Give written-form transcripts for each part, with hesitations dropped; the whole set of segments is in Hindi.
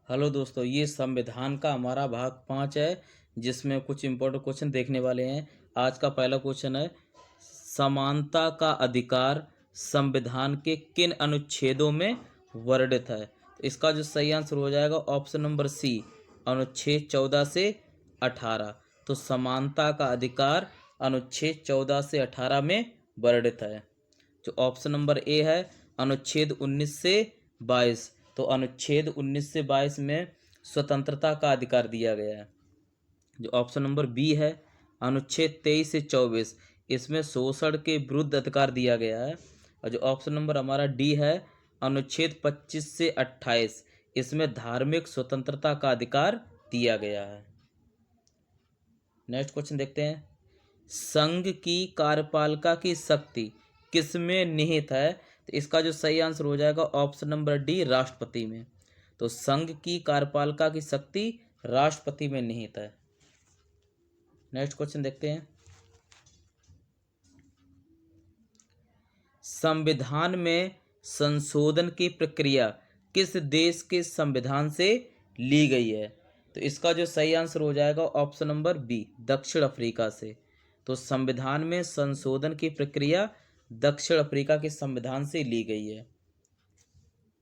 हेलो दोस्तों, ये संविधान का हमारा भाग 5 है जिसमें कुछ इम्पोर्टेंट क्वेश्चन देखने वाले हैं। आज का पहला क्वेश्चन है, समानता का अधिकार संविधान के किन अनुच्छेदों में वर्णित है। तो इसका जो सही आंसर हो जाएगा ऑप्शन नंबर सी, अनुच्छेद 14 से 18। तो समानता का अधिकार अनुच्छेद 14 से 18 में वर्णित है। जो ऑप्शन नंबर ए है, अनुच्छेद 19 से 22। तो अनुच्छेद 19 से 22 में स्वतंत्रता का अधिकार दिया गया है। जो ऑप्शन नंबर बी है, अनुच्छेद 23 से 24, इसमें शोषण के विरुद्ध अधिकार दिया गया है। और जो ऑप्शन नंबर हमारा डी है, अनुच्छेद 25 से 28, इसमें धार्मिक स्वतंत्रता का अधिकार दिया गया है। नेक्स्ट क्वेश्चन देखते हैं, संघ की कार्यपालिका की शक्ति किसमें निहित है। तो इसका जो सही आंसर हो जाएगा ऑप्शन नंबर डी, राष्ट्रपति में। तो संघ की कार्यपालिका की शक्ति राष्ट्रपति में निहित है। नेक्स्ट क्वेश्चन देखते हैं, संविधान में संशोधन की प्रक्रिया किस देश के संविधान से ली गई है। तो इसका जो सही आंसर हो जाएगा ऑप्शन नंबर बी, दक्षिण अफ्रीका से। तो संविधान में संशोधन की प्रक्रिया दक्षिण अफ्रीका के संविधान से ली गई है।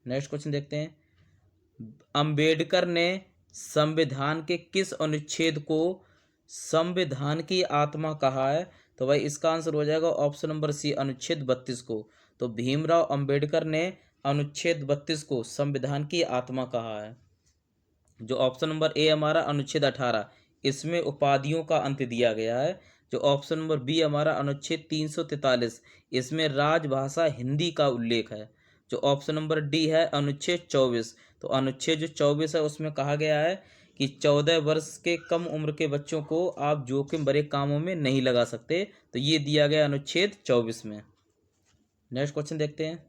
नेक्स्ट क्वेश्चन देखते हैं, अंबेडकर ने संविधान के किस अनुच्छेद को संविधान की आत्मा कहा है। तो भाई इसका आंसर हो जाएगा ऑप्शन नंबर सी, अनुच्छेद 32 को। तो भीमराव अंबेडकर ने अनुच्छेद 32 को संविधान की आत्मा कहा है। जो ऑप्शन नंबर ए हमारा, अनुच्छेद 18, इसमें उपाधियों का अंत दिया गया है। जो ऑप्शन नंबर बी हमारा, अनुच्छेद 343, इसमें राजभाषा हिंदी का उल्लेख है। जो ऑप्शन नंबर डी है, अनुच्छेद 24, तो अनुच्छेद जो 24 है उसमें कहा गया है कि 14 वर्ष के कम उम्र के बच्चों को आप जोखिम भरे कामों में नहीं लगा सकते। तो ये दिया गया अनुच्छेद 24 में। नेक्स्ट क्वेश्चन देखते हैं,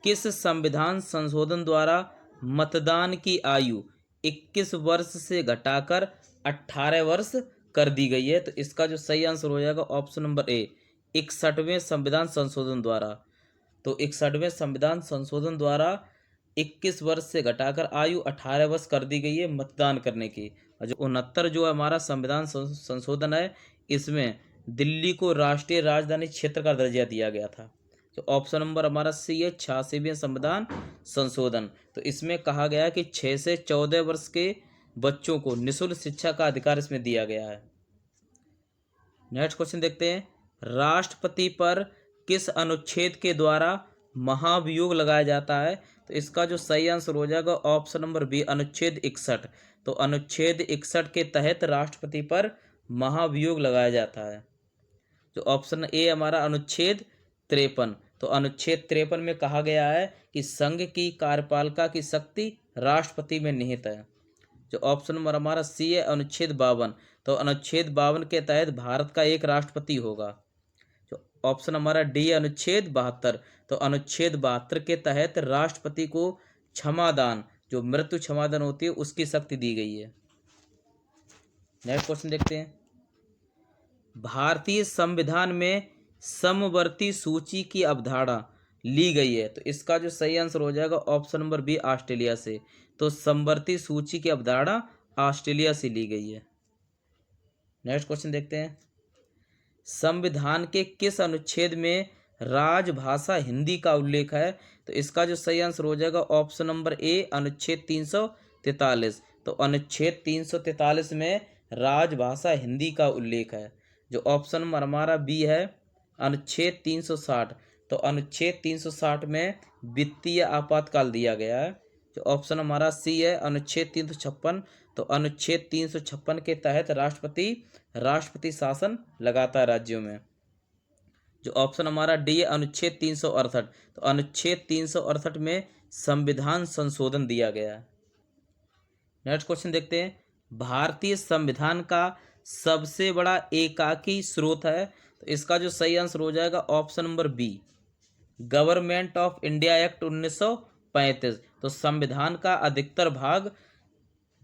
किस संविधान संशोधन द्वारा मतदान की आयु 21 वर्ष से घटाकर 18 वर्ष कर दी गई है। तो इसका जो सही आंसर हो जाएगा ऑप्शन नंबर ए, 61वें संविधान संशोधन द्वारा। तो 61वें संविधान संशोधन द्वारा 21 वर्ष से घटाकर आयु 18 वर्ष कर दी गई है मतदान करने की। और जो 69 जो हमारा संविधान संशोधन है, इसमें दिल्ली को राष्ट्रीय राजधानी क्षेत्र का दर्जा दिया गया था। तो ऑप्शन नंबर हमारा सी है, 86वें संविधान संशोधन। तो इसमें कहा गया है कि 6 से 14 वर्ष के बच्चों को निःशुल्क शिक्षा का अधिकार इसमें दिया गया है। नेक्स्ट क्वेश्चन देखते हैं, राष्ट्रपति पर किस अनुच्छेद के द्वारा महाभियोग लगाया जाता है। तो इसका जो सही आंसर हो जाएगा ऑप्शन नंबर बी, अनुच्छेद 61। तो अनुच्छेद 61 के तहत राष्ट्रपति पर महाभियोग लगाया जाता है। जो ऑप्शन ए हमारा, अनुच्छेद 53। तो अनुच्छेद 53 में कहा गया है कि संघ की कार्यपालिका की शक्ति राष्ट्रपति में निहित है। जो ऑप्शन नंबर हमारा सी है, अनुच्छेद 52। तो अनुच्छेद 52 के तहत भारत का एक राष्ट्रपति होगा। जो ऑप्शन हमारा डी, अनुच्छेद 72। तो अनुच्छेद 72 के तहत राष्ट्रपति को क्षमादान, जो मृत्यु क्षमादान होती है, उसकी शक्ति दी गई है। नेक्स्ट क्वेश्चन देखते हैं, भारतीय संविधान में समवर्ती सूची की अवधारणा ली गई है। तो इसका जो सही आंसर हो जाएगा ऑप्शन नंबर बी, ऑस्ट्रेलिया से। तो समवर्ती सूची की अवधारणा ऑस्ट्रेलिया से ली गई है। नेक्स्ट क्वेश्चन देखते हैं, संविधान के किस अनुच्छेद में राजभाषा हिंदी का उल्लेख है। तो इसका जो सही आंसर हो जाएगा ऑप्शन नंबर ए, अनुच्छेद 343। तो अनुच्छेद 343 में राजभाषा हिंदी का उल्लेख है। जो ऑप्शन नंबर हमारा बी है, अनुच्छेद 360। तो अनुच्छेद 360 में वित्तीय आपातकाल दिया गया है। जो ऑप्शन हमारा सी है, अनुच्छेद 356। तो अनुच्छेद 356 के तहत राष्ट्रपति शासन लगाता है राज्यों में। जो ऑप्शन हमारा डी है, अनुच्छेद 368। तो अनुच्छेद 368 में संविधान संशोधन दिया गया है। नेक्स्ट क्वेश्चन देखते हैं, भारतीय संविधान का सबसे बड़ा एकाकी स्रोत है। तो इसका जो सही आंसर हो जाएगा option number B, government of India act 1935। तो संविधान का अधिकतर भाग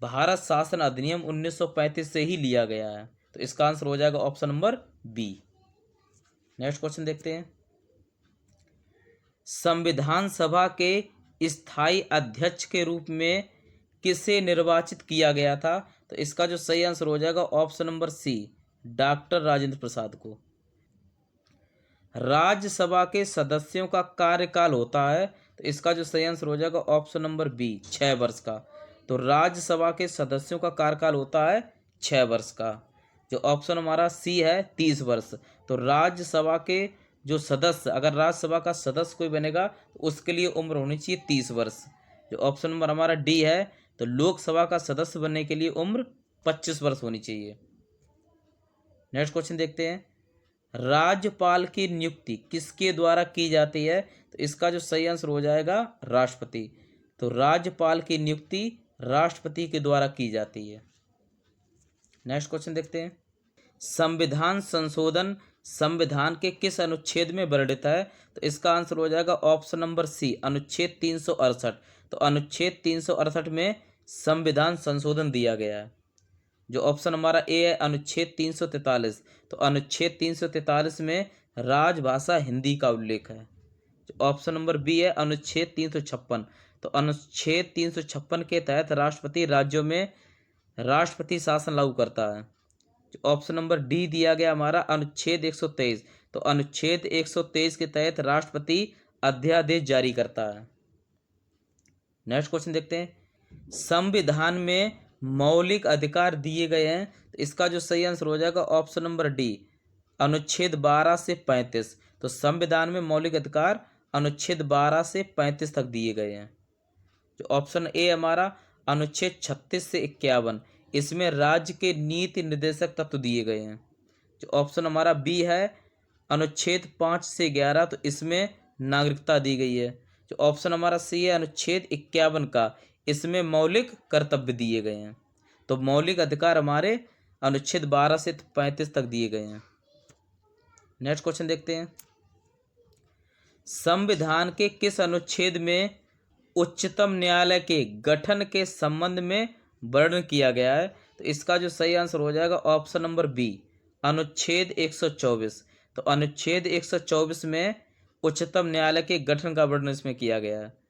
भारत शासन अधिनियम 1935 से ही लिया गया है। तो इसका आंसर हो जाएगा option number B. Next question देखते हैं, संविधान सभा के स्थायी अध्यक्ष के रूप में किसे निर्वाचित किया गया था? तो इसका जो सही आंसर हो जाएगा option number C, doctor Rajendra Prasad को। राज्यसभा के सदस्यों का कार्यकाल होता है, तो इसका जो सही आंसर हो जाएगा ऑप्शन नंबर बी, 6 वर्ष का। तो राज्यसभा के सदस्यों का कार्यकाल होता है 6 वर्ष का। जो ऑप्शन हमारा सी है 30 वर्ष। तो राज्यसभा के जो सदस्य, अगर राज्यसभा का सदस्य कोई बनेगा तो उसके लिए उम्र होनी चाहिए 30 वर्ष। जो ऑप्शन नंबर हमारा डी है, तो लोकसभा का सदस्य बनने के लिए उम्र 25 वर्ष होनी चाहिए। नेक्स्ट क्वेश्चन देखते हैं, राज्यपाल की नियुक्ति किसके द्वारा की जाती है? तो इसका जो सही आंसर हो जाएगा राष्ट्रपति। तो राज्यपाल की नियुक्ति राष्ट्रपति के द्वारा की जाती है। नेक्स्ट क्वेश्चन देखते हैं, संविधान संशोधन संविधान के किस अनुच्छेद में वर्णित है? तो इसका आंसर हो जाएगा ऑप्शन नंबर सी, अनुच्छेद 368। तो अनुच्छेद 368 में संविधान संशोधन दिया गया है। जो ऑप्शन हमारा ए है अनुच्छेद 343। तो अनुच्छेद 343 में राजभाषा हिंदी का उल्लेख है। जो ऑप्शन नंबर बी है अनुच्छेद 356। तो अनुच्छेद 356 के तहत राष्ट्रपति राज्यों में राष्ट्रपति शासन लागू करता है। जो ऑप्शन नंबर डी दिया गया हमारा अनुच्छेद 123। तो अनुच्छेद 123 के तहत राष्ट्रपति अध्यादेश जारी करता है। नेक्स्ट क्वेश्चन देखते हैं, संविधान में मौलिक अधिकार दिए गए हैं, तो इसका जो सही आंसर हो जाएगा ऑप्शन नंबर डी, अनुच्छेद 12 से 35। तो संविधान में मौलिक अधिकार अनुच्छेद 12 से 35 तक दिए गए हैं। जो ऑप्शन ए हमारा अनुच्छेद 36 से 51, इसमें राज्य के नीति निर्देशक तत्व दिए गए हैं। जो ऑप्शन हमारा बी है अनुच्छेद 5 से 11, तो इसमें नागरिकता दी गई है। जो ऑप्शन हमारा सी है अनुच्छेद 51 का, इसमें मौलिक कर्तव्य दिए गए हैं। तो मौलिक अधिकार हमारे अनुच्छेद 12 से 35 तक दिए गए हैं। नेक्स्ट क्वेश्चन देखते हैं, संविधान के किस अनुच्छेद में उच्चतम न्यायालय के गठन के संबंध में वर्णन किया गया है? तो इसका जो सही आंसर हो जाएगा ऑप्शन नंबर बी, अनुच्छेद 124। तो अनुच्छेद 124 में उच्चतम न्यायालय के गठन का वर्णन इसमें किया गया है।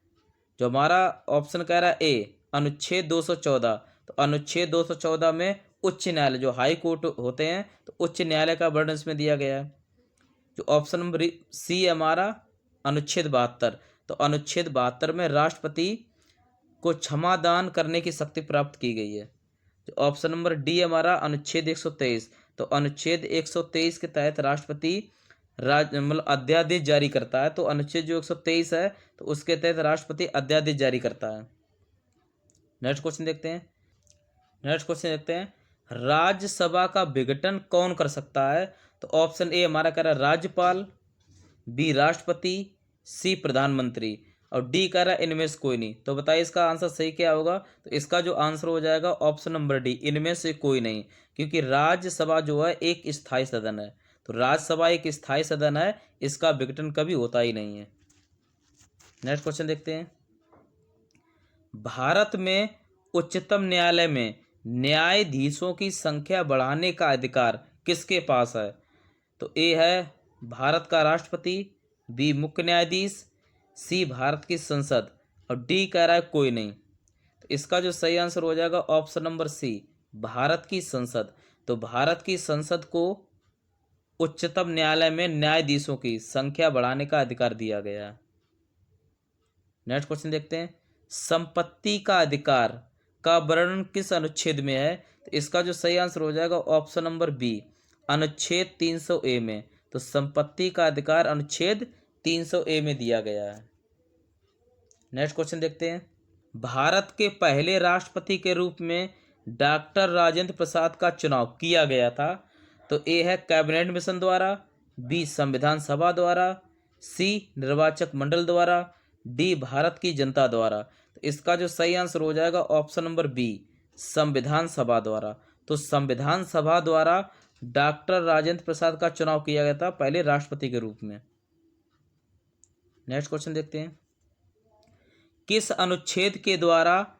जो हमारा ऑप्शन कह रहा है ए, अनुच्छेद 214। तो अनुच्छेद 214 में उच्च न्यायालय, जो हाई कोर्ट होते हैं, तो उच्च न्यायालय का वर्णन इसमें दिया गया है। जो ऑप्शन नंबर सी हमारा अनुच्छेद 72। तो अनुच्छेद 72 में राष्ट्रपति को क्षमा दान करने की शक्ति प्राप्त की गई है। जो ऑप्शन नंबर डी हमारा अनुच्छेद 123। तो अनुच्छेद 123 के तहत राष्ट्रपति मतलब अध्यादेश जारी करता है। तो अनुच्छेद जो 123 है, तो उसके तहत राष्ट्रपति अध्यादेश जारी करता है। नेक्स्ट क्वेश्चन देखते हैं, राज्यसभा का विघटन कौन कर सकता है? तो ऑप्शन ए हमारा कह रहा है राज्यपाल, बी राष्ट्रपति, सी प्रधानमंत्री, और डी कह रहा है इनमें से कोई नहीं। तो बताइए इसका आंसर सही क्या होगा? तो इसका जो आंसर हो जाएगा ऑप्शन नंबर डी, इनमें से कोई नहीं। क्योंकि राज्यसभा जो है एक स्थायी सदन है। तो राज्यसभा एक स्थायी सदन है, इसका विघटन कभी होता ही नहीं है। नेक्स्ट क्वेश्चन देखते हैं, भारत में उच्चतम न्यायालय में न्यायाधीशों की संख्या बढ़ाने का अधिकार किसके पास है? तो ए है भारत का राष्ट्रपति, बी मुख्य न्यायाधीश, सी भारत की संसद, और डी कह रहा है कोई नहीं। तो इसका जो सही आंसर हो जाएगा ऑप्शन नंबर सी, भारत की संसद। तो भारत की संसद को उच्चतम न्यायालय में न्यायाधीशों की संख्या बढ़ाने का अधिकार दिया गया है। नेक्स्ट क्वेश्चन देखते हैं, संपत्ति का अधिकार का वर्णन किस अनुच्छेद में है? तो इसका जो सही आंसर हो जाएगा ऑप्शन नंबर बी, अनुच्छेद 300A में। तो संपत्ति का अधिकार अनुच्छेद 300A में दिया गया है। नेक्स्ट क्वेश्चन देखते हैं, भारत के पहले राष्ट्रपति के रूप में डॉक्टर राजेंद्र प्रसाद का चुनाव किया गया था। तो ए है कैबिनेट मिशन द्वारा, बी संविधान सभा द्वारा, सी निर्वाचक मंडल द्वारा, डी भारत की जनता द्वारा। तो इसका जो सही आंसर हो जाएगा ऑप्शन नंबर बी, संविधान सभा द्वारा। तो संविधान सभा द्वारा डॉक्टर राजेंद्र प्रसाद का चुनाव किया गया था पहले राष्ट्रपति के रूप में। नेक्स्ट क्वेश्चन देखते हैं, किस अनुच्छेद के द्वारा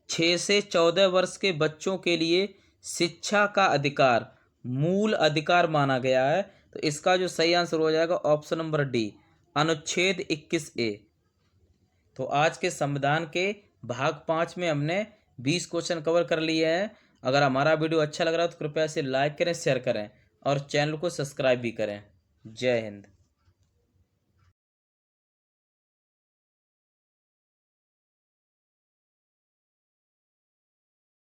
6 से 14 वर्ष के बच्चों के लिए शिक्षा का अधिकार मूल अधिकार माना गया है? तो इसका जो सही आंसर हो जाएगा ऑप्शन नंबर डी, अनुच्छेद 21A। तो आज के संविधान के भाग 5 में हमने 20 क्वेश्चन कवर कर लिए हैं। अगर हमारा वीडियो अच्छा लग रहा है तो कृपया इसे लाइक करें, शेयर करें और चैनल को सब्सक्राइब भी करें। जय हिंद।